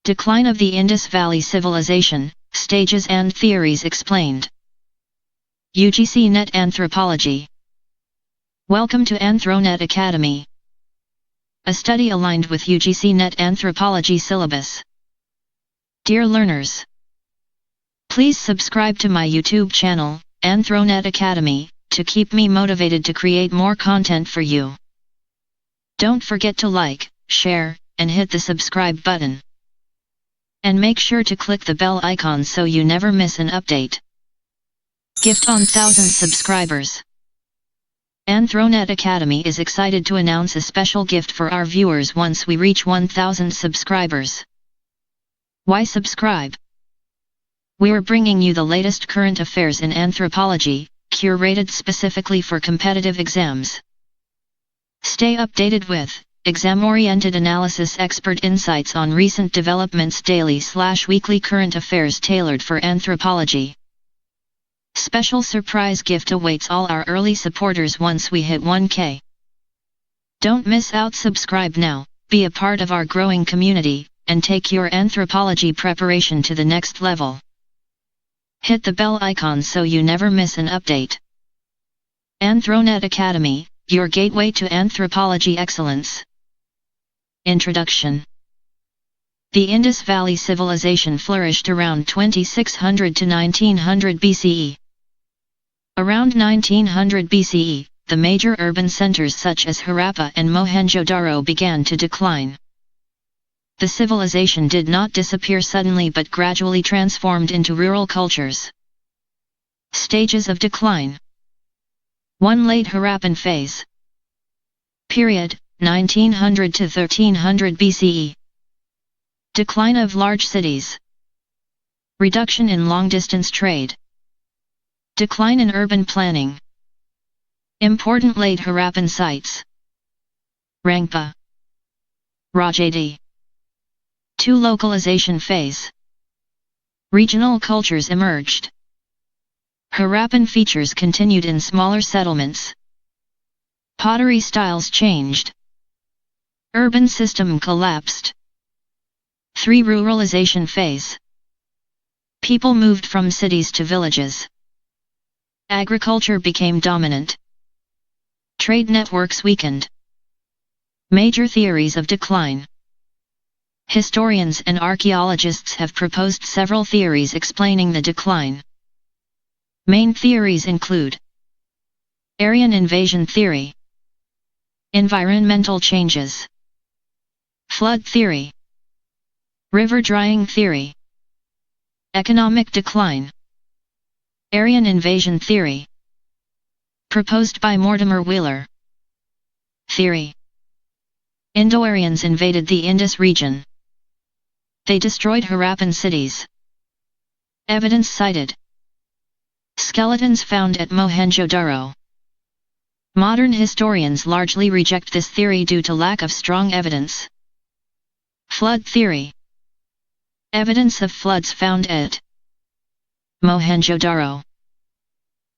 Decline of the Indus Valley Civilization, Stages and Theories Explained. UGC NET Anthropology. Welcome to AnthroNet Academy, a study aligned with UGC NET Anthropology syllabus. Dear learners, please subscribe to my YouTube channel, AnthroNet Academy, to keep me motivated to create more content for you. Don't forget to like, share, and hit the subscribe button. And make sure to click the bell icon so you never miss an update. Gift on 1,000 subscribers. AnthroNet Academy is excited to announce a special gift for our viewers once we reach 1,000 subscribers. Why subscribe? We're bringing you the latest current affairs in anthropology, curated specifically for competitive exams. Stay updated with exam-oriented analysis, expert insights on recent developments, daily/weekly current affairs tailored for anthropology. Special surprise gift awaits all our early supporters once we hit 1K. Don't miss out. Subscribe now, be a part of our growing community, and take your anthropology preparation to the next level. Hit the bell icon so you never miss an update. AnthroNet Academy, your gateway to anthropology excellence. Introduction. The Indus Valley Civilization flourished around 2600 to 1900 BCE. Around 1900 BCE, the major urban centers such as Harappa and Mohenjo-daro began to decline. The civilization did not disappear suddenly but gradually transformed into rural cultures. Stages of decline. 1. Late Harappan Phase. Period, 1900 to 1300 BCE. Decline of large cities. Reduction in long-distance trade. Decline in urban planning. Important late Harappan sites. Rangpa. Rajadi. 2. Localization Phase. Regional cultures emerged. Harappan features continued in smaller settlements. Pottery styles changed. Urban system collapsed. 3. Ruralization Phase. People moved from cities to villages. Agriculture became dominant. Trade networks weakened. Major theories of decline. Historians and archaeologists have proposed several theories explaining the decline. Main theories include Aryan invasion theory, environmental changes, flood theory, river drying theory, economic decline. Aryan invasion theory, proposed by Mortimer Wheeler. Theory: Indo-Aryans invaded the Indus region. They destroyed Harappan cities. Evidence cited: skeletons found at Mohenjo-daro. Modern historians largely reject this theory due to lack of strong evidence. Flood theory: evidence of floods found at Mohenjo-daro.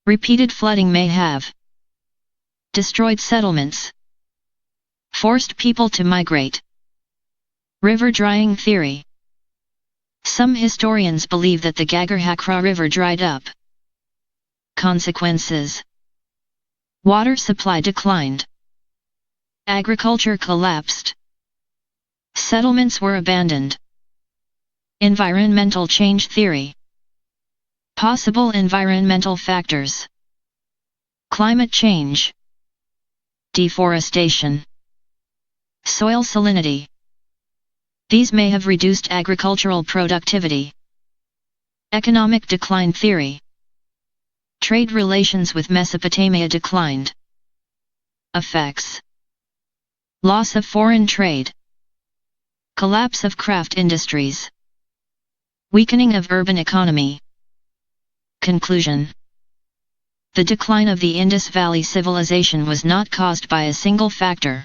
Repeated flooding may have destroyed settlements, forced people to migrate. River drying theory: some historians believe that the Gagar-Hakra River dried up. Consequences: water supply declined. Agriculture collapsed. Settlements were abandoned. Environmental change theory: possible environmental factors. Climate change, deforestation, soil salinity. These may have reduced agricultural productivity. Economic decline theory: trade relations with Mesopotamia declined. Effects: loss of foreign trade, collapse of craft industries, weakening of urban economy. Conclusion: the decline of the Indus Valley Civilization was not caused by a single factor.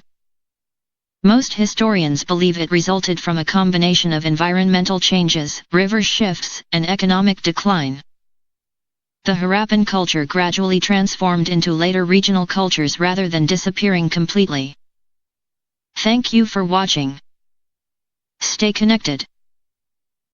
Most historians believe it resulted from a combination of environmental changes, river shifts, and economic decline. The Harappan culture gradually transformed into later regional cultures rather than disappearing completely. Thank you for watching. Stay connected.